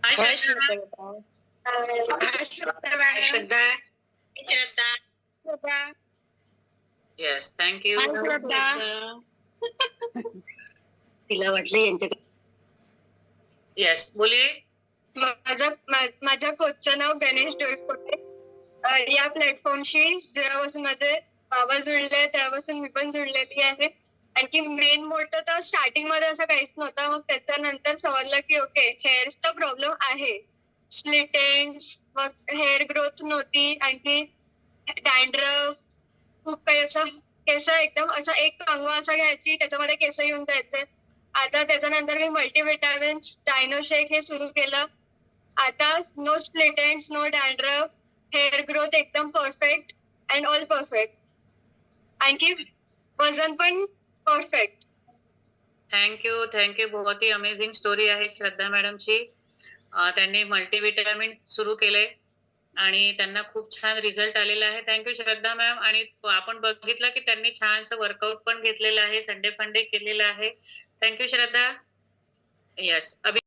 हाय काय श्रद्धा. श्रद्धा श्रद्धा श्रद्धा yes, thank you. तिला वाटलं यांच्याकडे. येस, बोलिये. माझ्या कोचचं नाव गणेश डोईफोटे. या प्लॅटफॉर्मशी जेव्हापासून माझे बाबा जुळले तेव्हापासून मी पण जुळलेली आहे. आणखी मेन मोठं तर स्टार्टिंग मध्ये असं काहीच नव्हतं. मग त्याच्यानंतर समजलं की ओके हेअर्सचा प्रॉब्लेम आहे. स्प्लिट एंड्स, मग हेअर ग्रोथ नव्हती, आणखी डॅन्ड्रफ, खूप काही असं केस एकदम असं एक कंगवा असा घ्यायची त्याच्यामध्ये केस येऊन जायचे. आता त्याच्यानंतर मी मल्टीव्हिटॅमिन्स डायनोशेक हे सुरू केलं. आता no split ends, no dandruff, hair growth एकदम परफेक्ट अँड ऑल परफेक्ट. आणखी वजन पण परफेक्ट. थँक्यू. बहुत ही अमेझिंग स्टोरी आहे श्रद्धा मॅडमची. त्यांनी मल्टीव्हिटॅमिन सुरू केले आणि त्यांना खूप छान रिझल्ट आलेला आहे. थँक्यू श्रद्धा मॅम. आणि आपण बघितलं की त्यांनी छानसं वर्कआउट पण घेतलेलं आहे, संडे फंडे केलेलं आहे. थँक्यू श्रद्धा. येस, अभि